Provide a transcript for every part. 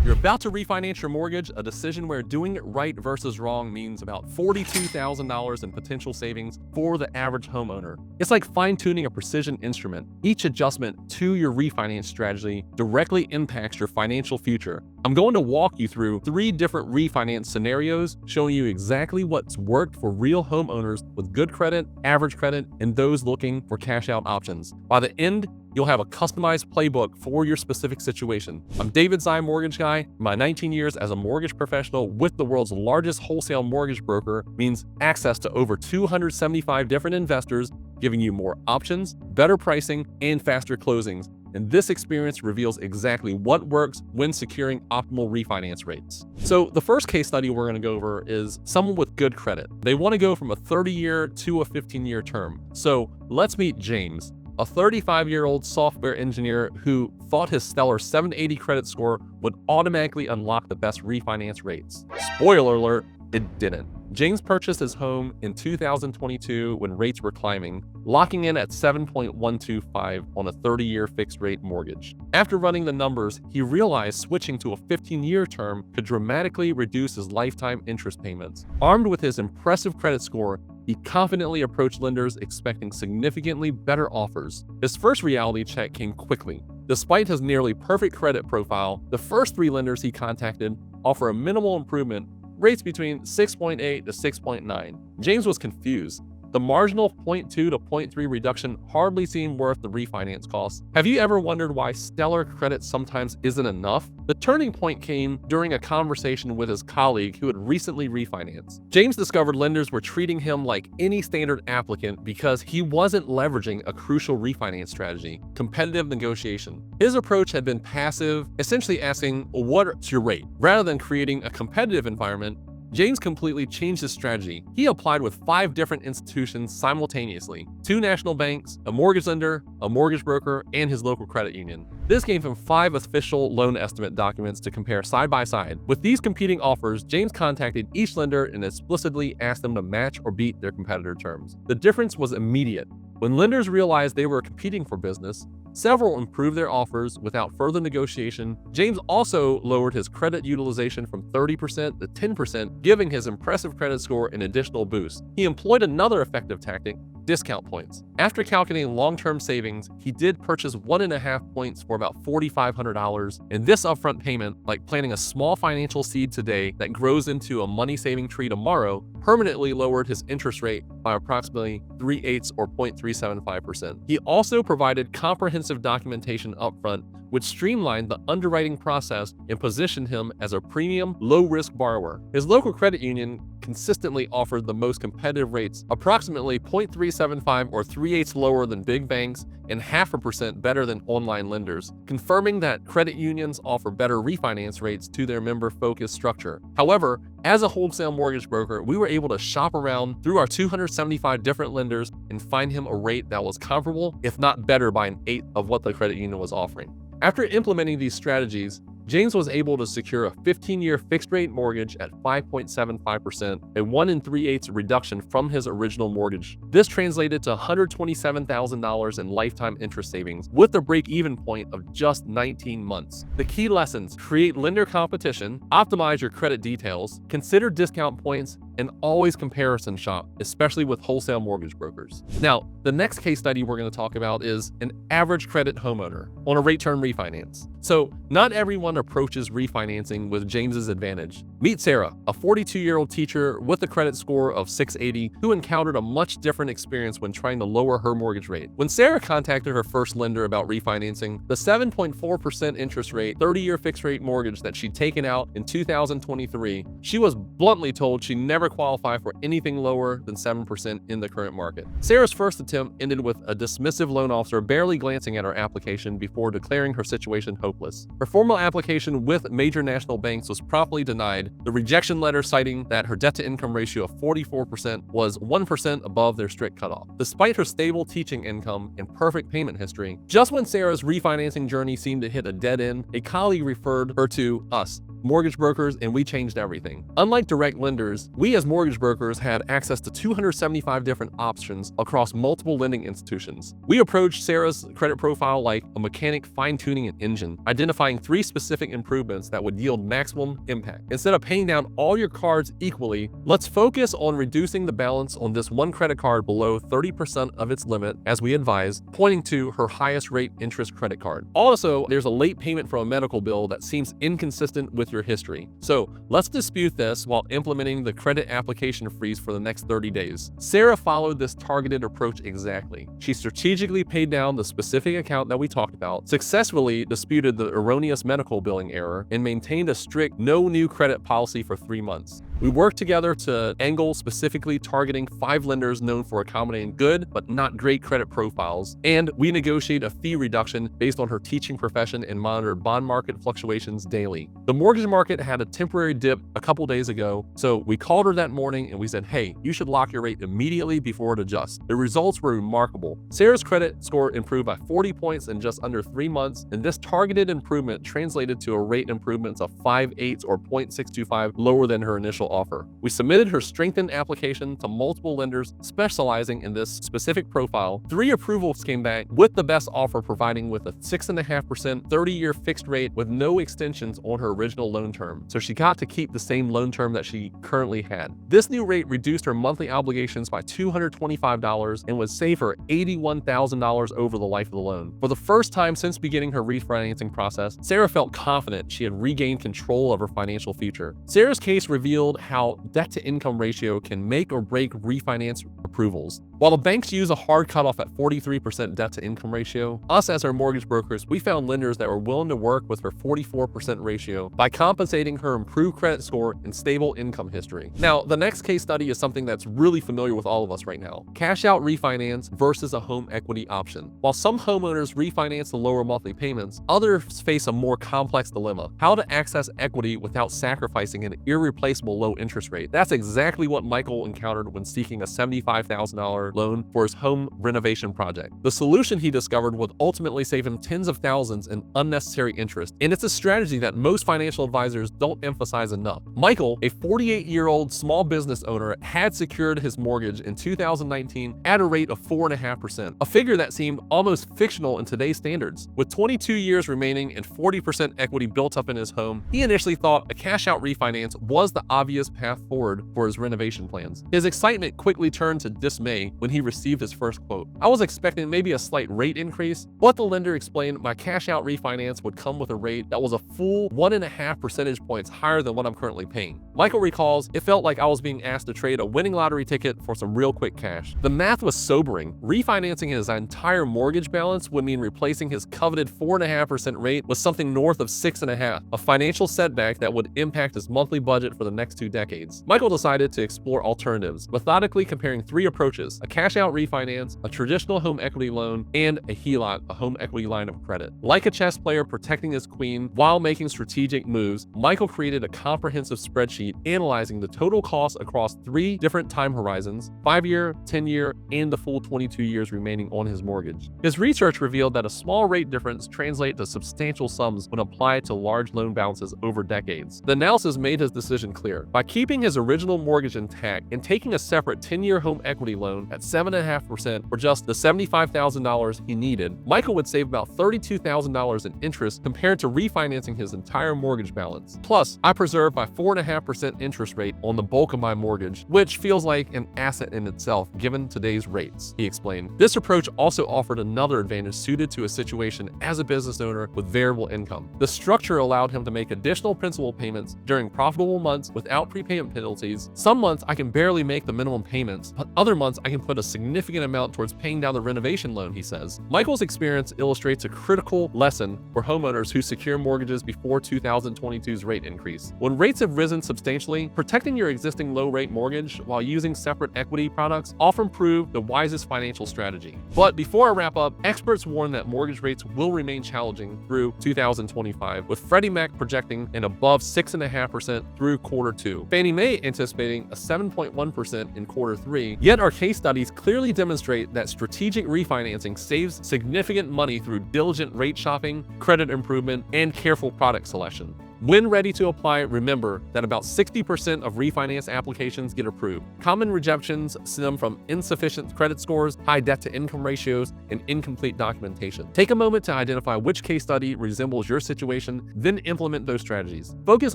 You're about to refinance your mortgage, a decision where doing it right versus wrong means about $42,000 in potential savings for the average homeowner. It's like fine-tuning a precision instrument. Each adjustment to your refinance strategy directly impacts your financial future. I'm going to walk you through 3 different refinance scenarios, showing you exactly what's worked for real homeowners with good credit, average credit, and those looking for cash-out options. By the end, you'll have a customized playbook for your specific situation. I'm David Xie, mortgage guy. My 19 years as a mortgage professional with the world's largest wholesale mortgage broker means access to over 275 different investors, giving you more options, better pricing, and faster closings. And this experience reveals exactly what works when securing optimal refinance rates. So the first case study we're going to go over is someone with good credit. They want to go from a 30-year to a 15-year term. So let's meet James, a 35-year-old software engineer who thought his stellar 780 credit score would automatically unlock the best refinance rates. Spoiler alert, it didn't. James purchased his home in 2022 when rates were climbing, locking in at 7.125 on a 30-year fixed-rate mortgage. After running the numbers, he realized switching to a 15-year term could dramatically reduce his lifetime interest payments. Armed with his impressive credit score, he confidently approached lenders expecting significantly better offers. His first reality check came quickly. Despite his nearly perfect credit profile, the first 3 lenders he contacted offer a minimal improvement, rates between 6.8 to 6.9. James was confused. The marginal 0.2 to 0.3 reduction hardly seemed worth the refinance costs. Have you ever wondered why stellar credit sometimes isn't enough? The turning point came during a conversation with his colleague who had recently refinanced. James discovered lenders were treating him like any standard applicant because he wasn't leveraging a crucial refinance strategy: competitive negotiation. His approach had been passive, essentially asking, "What's your rate?" rather than creating a competitive environment. James completely changed his strategy. He applied with 5 different institutions simultaneously: 2 national banks, a mortgage lender, a mortgage broker, and his local credit union. This gave him 5 official loan estimate documents to compare side by side. With these competing offers, James contacted each lender and explicitly asked them to match or beat their competitor terms. The difference was immediate. When lenders realized they were competing for business, several improved their offers without further negotiation. James also lowered his credit utilization from 30% to 10%, giving his impressive credit score an additional boost. He employed another effective tactic: discount points. After calculating long-term savings, he did purchase 1.5 points for about $4,500, and this upfront payment, like planting a small financial seed today that grows into a money-saving tree tomorrow, permanently lowered his interest rate by approximately 3/8 or 0.375%. He also provided comprehensive documentation upfront, which streamlined the underwriting process and positioned him as a premium, low-risk borrower. His local credit union consistently offered the most competitive rates, approximately 0.375 or 3/8 lower than big banks and 0.5% better than online lenders, confirming that credit unions offer better refinance rates to their member-focused structure. However, as a wholesale mortgage broker, we were able to shop around through our 275 different lenders and find him a rate that was comparable, if not better, by 1/8 of what the credit union was offering. After implementing these strategies, James was able to secure a 15-year fixed-rate mortgage at 5.75%, a 1 3/8 reduction from his original mortgage. This translated to $127,000 in lifetime interest savings, with a break-even point of just 19 months. The key lessons: create lender competition, optimize your credit details, consider discount points, and always comparison shop, especially with wholesale mortgage brokers. Now, the next case study we're going to talk about is an average credit homeowner on a rate term refinance. So, not everyone approaches refinancing with James's advantage. Meet Sarah, a 42-year-old teacher with a credit score of 680 who encountered a much different experience when trying to lower her mortgage rate. When Sarah contacted her first lender about refinancing, the 7.4% interest rate, 30-year fixed-rate mortgage that she'd taken out in 2023, she was bluntly told she never qualify for anything lower than 7% in the current market. Sarah's first attempt ended with a dismissive loan officer barely glancing at her application before declaring her situation hopeless. Her formal application with major national banks was promptly denied, the rejection letter citing that her debt-to-income ratio of 44% was 1% above their strict cutoff. Despite her stable teaching income and perfect payment history, just when Sarah's refinancing journey seemed to hit a dead end, a colleague referred her to us, mortgage brokers, and we changed everything. Unlike direct lenders, we We as mortgage brokers had access to 275 different options across multiple lending institutions. We approached Sarah's credit profile like a mechanic fine-tuning an engine, identifying 3 specific improvements that would yield maximum impact. Instead of paying down all your cards equally, let's focus on reducing the balance on this one credit card below 30% of its limit, as we advise, pointing to her highest rate interest credit card. Also, there's a late payment for a medical bill that seems inconsistent with your history. So let's dispute this while implementing the credit application freeze for the next 30 days. Sarah followed this targeted approach exactly. She strategically paid down the specific account that we talked about, successfully disputed the erroneous medical billing error, and maintained a strict no new credit policy for 3 months. We worked together to angle specifically targeting 5 lenders known for accommodating good but not great credit profiles, and we negotiated a fee reduction based on her teaching profession and monitored bond market fluctuations daily. The mortgage market had a temporary dip a couple days ago, so we called her that morning and we said, hey, you should lock your rate immediately before it adjusts. The results were remarkable. Sarah's credit score improved by 40 points in just under 3 months, and this targeted improvement translated to a rate improvements of 5/8 or 0.625 lower than her initial offer. We submitted her strengthened application to multiple lenders specializing in this specific profile. 3 approvals came back with the best offer, providing with a 6.5% 30-year fixed rate with no extensions on her original loan term. So she got to keep the same loan term that she currently had. This new rate reduced her monthly obligations by $225 and would save her $81,000 over the life of the loan. For the first time since beginning her refinancing process, Sarah felt confident she had regained control of her financial future. Sarah's case revealed how debt-to-income ratio can make or break refinance approvals. While the banks use a hard cutoff at 43% debt-to-income ratio, us as our mortgage brokers, we found lenders that were willing to work with her 44% ratio by compensating her improved credit score and stable income history. Now, the next case study is something that's really familiar with all of us right now: cash-out refinance versus a home equity option. While some homeowners refinance to lower monthly payments, others face a more complex dilemma: how to access equity without sacrificing an irreplaceable low interest rate. That's exactly what Michael encountered when seeking a $75,000 loan for his home renovation project. The solution he discovered would ultimately save him tens of thousands in unnecessary interest, and it's a strategy that most financial advisors don't emphasize enough. Michael, a 48-year-old small business owner, had secured his mortgage in 2019 at a rate of 4.5%, a figure that seemed almost fictional in today's standards. With 22 years remaining and 40% equity built up in his home, he initially thought a cash-out refinance was the obvious path forward for his renovation plans. His excitement quickly turned to dismay when he received his first quote. I was expecting maybe a slight rate increase, but the lender explained my cash-out refinance would come with a rate that was a full 1.5 percentage points higher than what I'm currently paying. Michael recalls, it felt like I was being asked to trade a winning lottery ticket for some real quick cash. The math was sobering. Refinancing his entire mortgage balance would mean replacing his coveted 4.5% rate with something north of 6.5%, a financial setback that would impact his monthly budget for the next 2 decades. Michael decided to explore alternatives, methodically comparing 3 approaches: a cash-out refinance, a traditional home equity loan, and a HELOC, a home equity line of credit. Like a chess player protecting his queen while making strategic moves, Michael created a comprehensive spreadsheet analyzing the total cost across 3 different time horizons: 5-year, 10-year, and the full 22 years remaining on his mortgage. His research revealed that a small rate difference translates to substantial sums when applied to large loan balances over decades. The analysis made his decision clear. By keeping his original mortgage intact and taking a separate 10-year home equity loan at 7.5% for just the $75,000 he needed, Michael would save about $32,000 in interest compared to refinancing his entire mortgage balance. Plus, I preserved my 4.5% interest rate on the bulk of my mortgage, which feels like an asset in itself given today's rates, he explained. This approach also offered another advantage suited to a situation as a business owner with variable income. The structure allowed him to make additional principal payments during profitable months without prepayment penalties. Some months I can barely make the minimum payments, but other months I can put a significant amount towards paying down the renovation loan, he says. Michael's experience illustrates a critical lesson for homeowners who secure mortgages before 2022's rate increase. When rates have risen substantially, protecting your existing low-rate mortgage while using separate equity products often prove the wisest financial strategy. But before I wrap up, experts warn that mortgage rates will remain challenging through 2025, with Freddie Mac projecting an above 6.5% through Q2. Fannie Mae anticipating a 7.1% in Q3, yet our case studies clearly demonstrate that strategic refinancing saves significant money through diligent rate shopping, credit improvement, and careful product selection. When ready to apply, remember that about 60% of refinance applications get approved. Common rejections stem from insufficient credit scores, high debt-to-income ratios, and incomplete documentation. Take a moment to identify which case study resembles your situation, then implement those strategies. Focus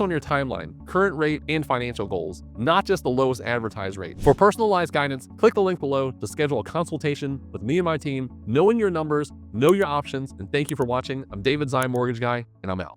on your timeline, current rate, and financial goals, not just the lowest advertised rate. For personalized guidance, click the link below to schedule a consultation with me and my team. Knowing your numbers, know your options, and thank you for watching. I'm David Xie, Mortgage Guy, and I'm out.